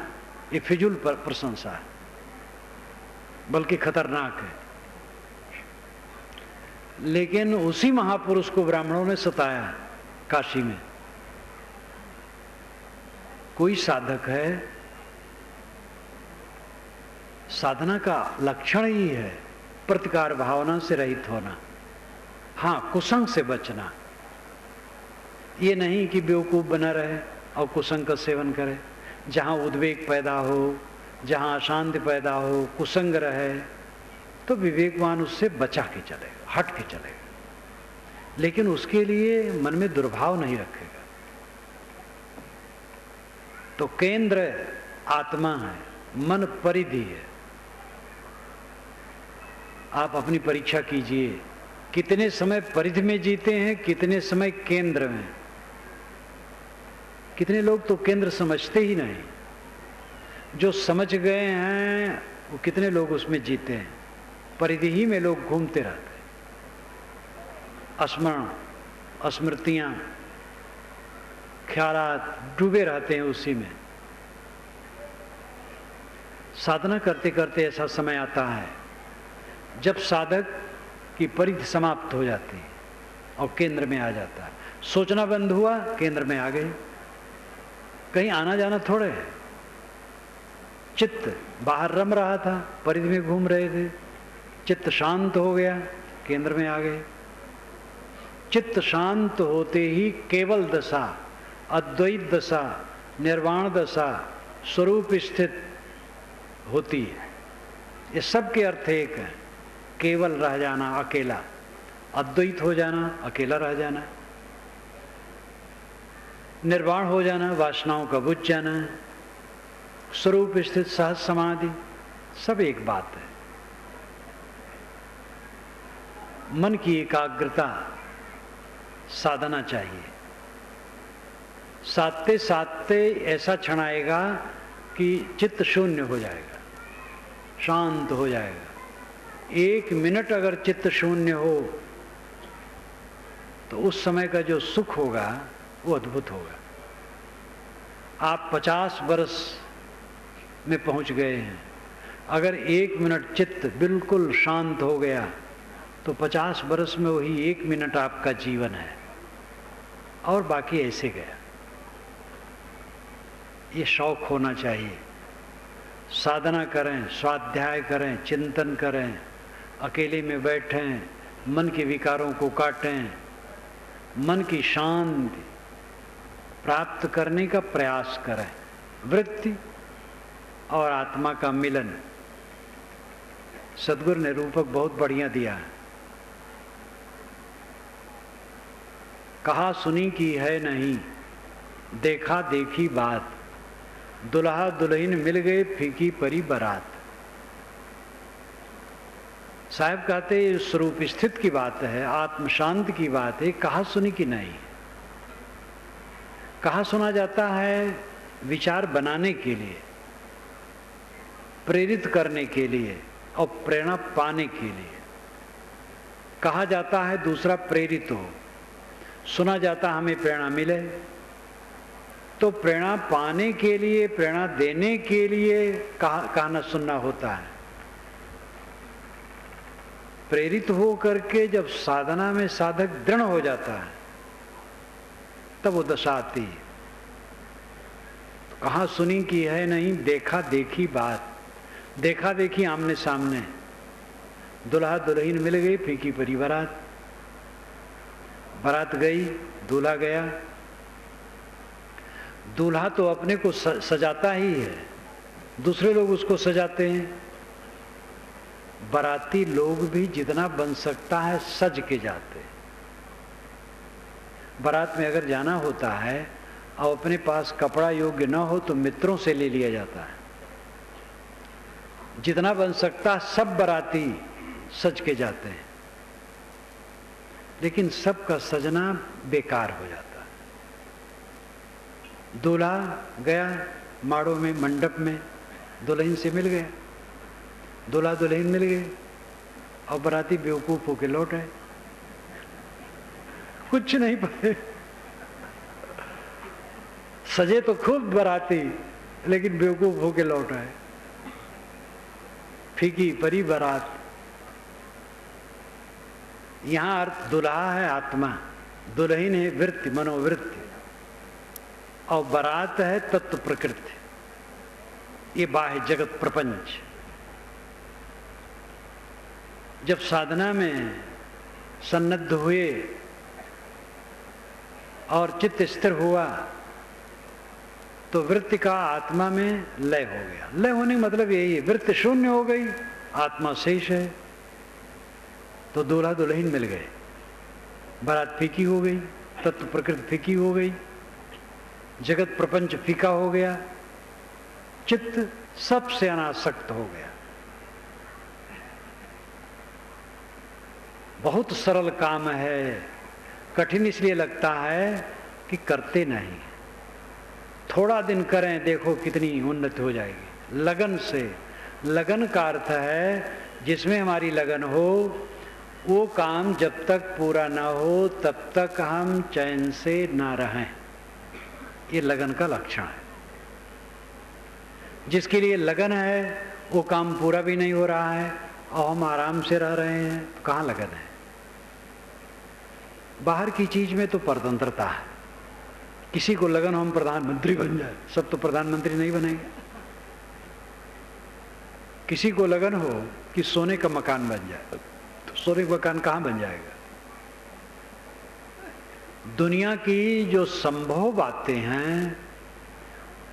ये फिजूल प्रशंसा है, बल्कि खतरनाक है। लेकिन उसी महापुरुष को ब्राह्मणों ने सताया काशी में। कोई साधक है, साधना का लक्षण ही है प्रतिकार भावना से रहित होना, हाँ कुसंग से बचना। ये नहीं कि बेवकूफ बना रहे और कुसंग का सेवन करे। जहाँ उद्वेग पैदा हो, जहाँ अशांति पैदा हो, कुसंग रहे, तो विवेकवान उससे बचा के चलेगा, हट के चलेगा, लेकिन उसके लिए मन में दुर्भाव नहीं रखेगा। तो केंद्र आत्मा है, मन परिधि है। आप अपनी परीक्षा कीजिए, कितने समय परिधि में जीते हैं, कितने समय केंद्र में। कितने लोग तो केंद्र समझते ही नहीं, जो समझ गए हैं वो कितने लोग उसमें जीते हैं। परिधि ही में लोग घूमते रहते हैं, स्मरण स्मृतियां ख्यालात डूबे रहते हैं उसी में। साधना करते करते ऐसा समय आता है जब साधक की परिधि समाप्त हो जाती है और केंद्र में आ जाता है। सोचना बंद हुआ, केंद्र में आ गए। कहीं आना जाना थोड़े है। चित्त बाहर रम रहा था, परिधि में घूम रहे थे, चित्त शांत हो गया, केंद्र में आ गए। चित्त शांत होते ही केवल दशा, अद्वैत दशा, निर्वाण दशा, स्वरूप स्थित होती है। ये सब के अर्थ एक है। केवल रह जाना, अकेला, अद्वैत हो जाना, अकेला रह जाना, निर्वाण हो जाना, वासनाओं का बुझ जाना, स्वरूप स्थित सहज समाधि, सब एक बात है। मन की एकाग्रता साधना चाहिए। साधते साधते ऐसा क्षण आएगा कि चित्त शून्य हो जाएगा, शांत हो जाएगा। 1 मिनट अगर चित्त शून्य हो तो उस समय का जो सुख होगा वो अद्भुत होगा। आप 50 वर्ष में पहुंच गए हैं, अगर 1 मिनट चित्त बिल्कुल शांत हो गया तो 50 वर्ष में वही 1 मिनट आपका जीवन है, और बाकी ऐसे गया। ये शौक होना चाहिए। साधना करें, स्वाध्याय करें, चिंतन करें, अकेले में बैठें, मन के विकारों को काटें, मन की शांति प्राप्त करने का प्रयास करें। वृत्ति और आत्मा का मिलन। सद्गुरु ने रूपक बहुत बढ़िया दिया है। कहा सुनी की है नहीं, देखा देखी बात, दुल्हा दुल्हन मिल गए फीकी परी बारात। साहब कहते ये स्वरूप स्थित की बात है, आत्म शांत की बात है, कहा सुनी की नहीं। कहा सुना जाता है विचार बनाने के लिए, प्रेरित करने के लिए और प्रेरणा पाने के लिए। कहा जाता है दूसरा प्रेरित हो, सुना जाता हमें प्रेरणा मिले। तो प्रेरणा पाने के लिए, प्रेरणा देने के लिए कहना सुनना होता है। प्रेरित हो करके जब साधना में साधक दृढ़ हो जाता है तब वो दशा आती है। तो कहाँ सुनी की है नहीं, देखा देखी बात। देखा देखी आमने सामने, दुल्हा दुल्हन मिल गई फीकी परी बारात। बारात गई, दूल्हा गया। दूल्हा तो अपने को सजाता ही है, दूसरे लोग उसको सजाते हैं। बाराती लोग भी जितना बन सकता है सज के जाते हैं। बारात में अगर जाना होता है और अपने पास कपड़ा योग्य न हो तो मित्रों से ले लिया जाता है। जितना बन सकता सब बाराती सज के जाते हैं, लेकिन सबका सजना बेकार हो जाता है। दूल्हा गया माड़ों में, मंडप में, दुल्हन से मिल गया, दूल्हा दुल्हन मिल गए, और बराती बेवकूफ होके लौट आए, कुछ नहीं पते। सजे तो खूब बराती, लेकिन बेवकूफ होके लौट आए। फीकी परी बारात। यहां अर्थ दुल्हा है आत्मा, दुल्हन है वृत्ति, मनोवृत्ति, और बारात है तत्व प्रकृति, ये बाह्य जगत प्रपंच। जब साधना में सन्नद्ध हुए और चित्त स्थिर हुआ तो वृत्ति का आत्मा में लय हो गया। लय होने का मतलब यही है, वृत्ति शून्य हो गई, आत्मा शेष है। तो दूल्हा दुल्हन मिल गए, बारात फीकी हो गई, तत्व प्रकृति फीकी हो गई, जगत प्रपंच फीका हो गया, चित्त सबसे अनासक्त हो गया। बहुत सरल काम है, कठिन इसलिए लगता है कि करते नहीं। थोड़ा दिन करें, देखो कितनी उन्नति हो जाएगी। लगन से, लगन का अर्थ है जिसमें हमारी लगन हो, वो काम जब तक पूरा ना हो तब तक हम चैन से ना रहें। ये लगन का लक्षण है। जिसके लिए लगन है वो काम पूरा भी नहीं हो रहा है और हम आराम से रह रहे हैं, तो कहाँ लगन है? बाहर की चीज में तो परतंत्रता है। किसी को लगन हम प्रधानमंत्री बन जाए, सब तो प्रधानमंत्री नहीं बनेंगे। किसी को लगन हो कि सोने का मकान बन जाए, तो सोने का मकान कहाँ बन जाएगा? दुनिया की जो संभव बातें हैं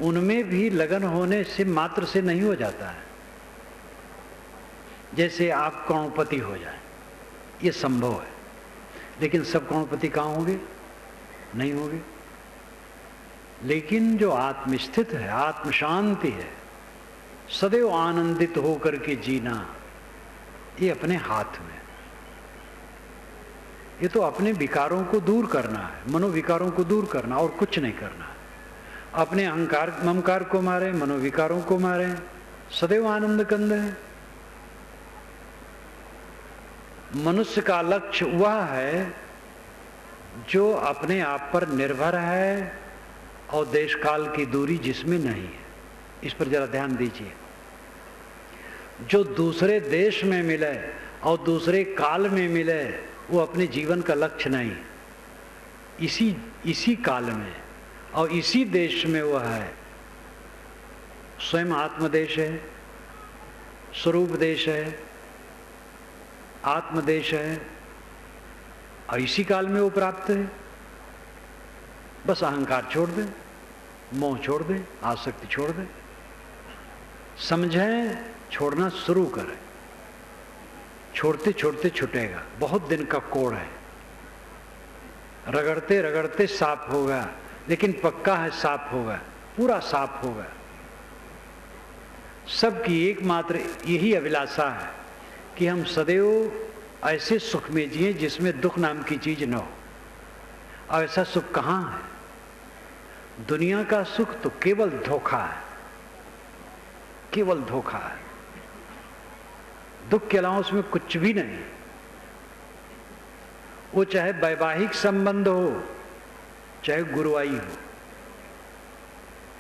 उनमें भी लगन होने से मात्र से नहीं हो जाता है। जैसे आप करोड़पति हो जाए, ये संभव है, लेकिन सब करोड़पति कहाँ होंगे? नहीं होंगे। लेकिन जो आत्मस्थित है, आत्म शांति है, सदैव आनंदित होकर के जीना, ये अपने हाथ में। ये तो अपने विकारों को दूर करना है, मनोविकारों को दूर करना, और कुछ नहीं करना है। अपने अहंकार ममकार को मारे, मनोविकारों को मारे, सदैव आनंद कंद है। मनुष्य का लक्ष्य वह है जो अपने आप पर निर्भर है और देश काल की दूरी जिसमें नहीं है। इस पर जरा ध्यान दीजिए। जो दूसरे देश में मिले और दूसरे काल में मिले वो अपने जीवन का लक्ष्य नहीं। इसी काल में और इसी देश में वह है। स्वयं आत्मदेश है, स्वरूप देश है, आत्मदेश है, और इसी काल में वो प्राप्त है। बस अहंकार छोड़ दे, मोह छोड़ दे, आसक्ति छोड़ दे, समझें, छोड़ना शुरू करें। छोड़ते छोड़ते छूटेगा। बहुत दिन का कोड़ है, रगड़ते रगड़ते साफ होगा, लेकिन पक्का है साफ होगा, पूरा साफ होगा। सबकी एकमात्र यही अभिलाषा है कि हम सदैव ऐसे सुख में जिए जिसमें दुख नाम की चीज न हो। और ऐसा सुख कहाँ है? दुनिया का सुख तो केवल धोखा है, केवल धोखा है। दुख के अलावा उसमें कुछ भी नहीं। वो चाहे वैवाहिक संबंध हो, चाहे गुरुवाई हो।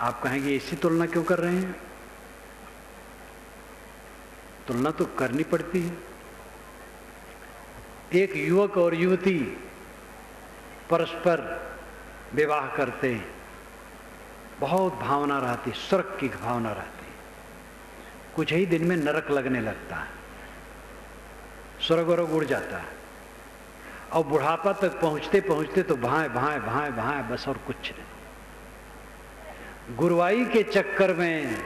आप कहेंगे इसी तुलना क्यों कर रहे हैं? तुलना तो करनी पड़ती है। एक युवक और युवती परस्पर विवाह करते हैं, बहुत भावना रहती, स्वर्ग की भावना रहती। कुछ ही दिन में नरक लगने लगता है, स्वर्ग वरग उड़ जाता है, और बुढ़ापा तक पहुंचते पहुंचते तो भाए भाए भाए भाए, बस और कुछ नहीं। गुरुवाई के चक्कर में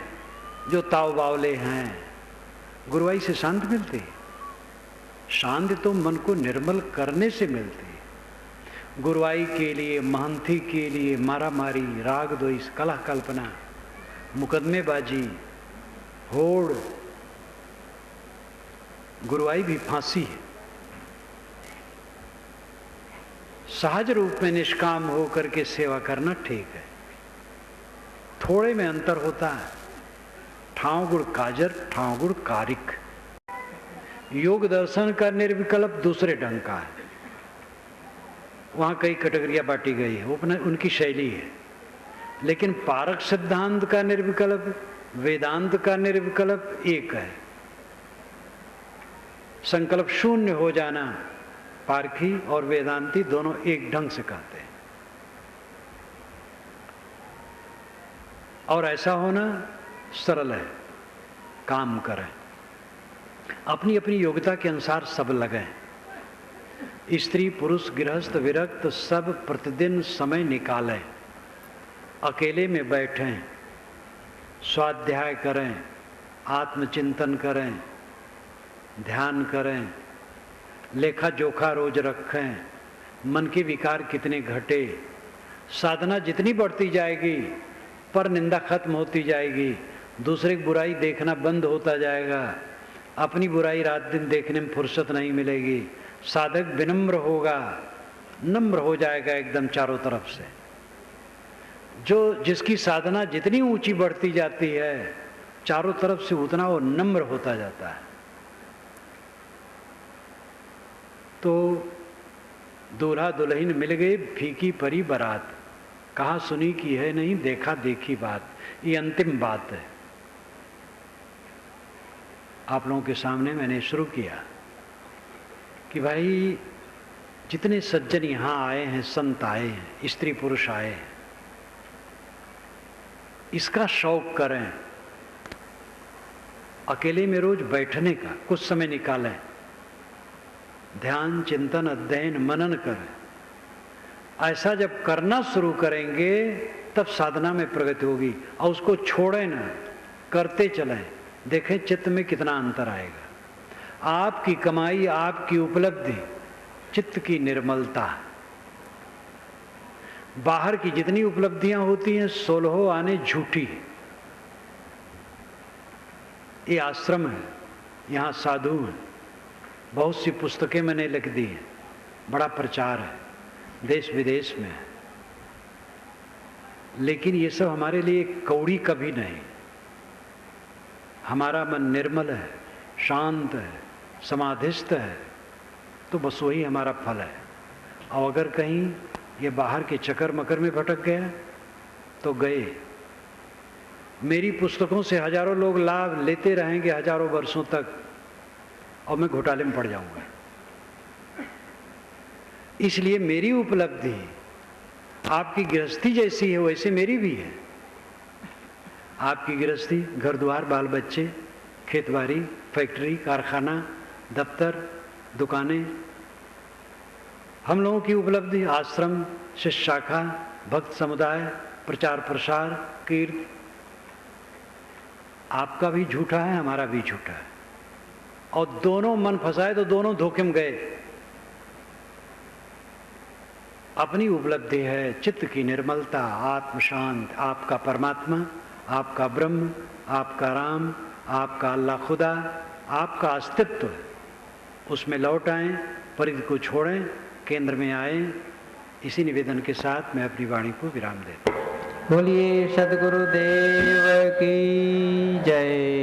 जो ताव बावले हैं, गुरुवाई से शांति मिलती है। शांति तो मन को निर्मल करने से मिलती है। गुरुवाई के लिए, महंती के लिए मारा मारी, राग द्वेष, कलह कल्पना, मुकदमेबाजी, होड़, गुरुआई भी फांसी है। सहज रूप में निष्काम होकर के सेवा करना ठीक है। थोड़े में अंतर होता है। ठाव गुण काजर, ठाव गुण कारिक। योग दर्शन का निर्विकल्प दूसरे ढंग का है। वहां कई कैटेगरियां बांटी गई है, वो उनकी शैली है। लेकिन पारक सिद्धांत का निर्विकल्प, वेदांत का निर्विकल्प एक है। संकल्प शून्य हो जाना पारखी और वेदांती दोनों एक ढंग से कहते हैं। और ऐसा होना सरल है। काम करें, अपनी अपनी योग्यता के अनुसार सब लगें। स्त्री पुरुष गृहस्थ विरक्त सब प्रतिदिन समय निकालें। अकेले में बैठें, स्वाध्याय करें, आत्मचिंतन करें, ध्यान करें, लेखा जोखा रोज रखें। मन के विकार कितने घटे। साधना जितनी बढ़ती जाएगी पर निंदा खत्म होती जाएगी। दूसरे की बुराई देखना बंद होता जाएगा। अपनी बुराई रात दिन देखने में फुर्सत नहीं मिलेगी। साधक विनम्र होगा, नम्र हो जाएगा एकदम चारों तरफ से। जिसकी साधना जितनी ऊंची बढ़ती जाती है चारों तरफ से उतना वो नम्र होता जाता है। तो दूल्हा दुल्हन मिल गए, फीकी परी बारात। कहा सुनी की है नहीं, देखा देखी बात। ये अंतिम बात है। आप लोगों के सामने मैंने शुरू किया कि भाई जितने सज्जन यहाँ आए हैं, संत आए हैं, स्त्री पुरुष आए हैं, इसका शौक करें। अकेले में रोज बैठने का कुछ समय निकालें। ध्यान चिंतन अध्ययन मनन करें। ऐसा जब करना शुरू करेंगे तब साधना में प्रगति होगी। और उसको छोड़ें ना, करते चलें। देखें चित्त में कितना अंतर आएगा। आपकी कमाई, आपकी उपलब्धि, चित्त की निर्मलता। बाहर की जितनी उपलब्धियां होती हैं 16 आने झूठी। ये आश्रम है, यहाँ साधु हैं, बहुत सी पुस्तकें मैंने लिख दी हैं, बड़ा प्रचार है, देश विदेश में है। लेकिन ये सब हमारे लिए कौड़ी कभी नहीं। हमारा मन निर्मल है, शांत है, समाधिस्थ है, तो बस वही हमारा फल है। और अगर कहीं ये बाहर के चक्कर मकर में भटक गया तो गए। मेरी पुस्तकों से हजारों लोग लाभ लेते रहेंगे हजारों वर्षों तक, और मैं घोटाले में पड़ जाऊंगा। इसलिए मेरी उपलब्धि आपकी गृहस्थी जैसी है वैसे मेरी भी है। आपकी गृहस्थी घर द्वार, बाल बच्चे, खेतबाड़ी, फैक्ट्री, कारखाना, दफ्तर, दुकानें। हम लोगों की उपलब्धि आश्रम, शिष्य शाखा, भक्त समुदाय, प्रचार प्रसार, कीर्त। आपका भी झूठा है, हमारा भी झूठा है। और दोनों मन फंसाए तो दोनों धोखे में गए। अपनी उपलब्धि है चित्त की निर्मलता, आत्म शांत, आपका परमात्मा, आपका ब्रह्म, आपका राम, आपका अल्लाह खुदा, आपका अस्तित्व। उसमें लौट आएं, परिधि को छोड़ें, केंद्र में आए। इसी निवेदन के साथ मैं अपनी वाणी को विराम देता हूँ। बोलिए सद्गुरुदेव की जय।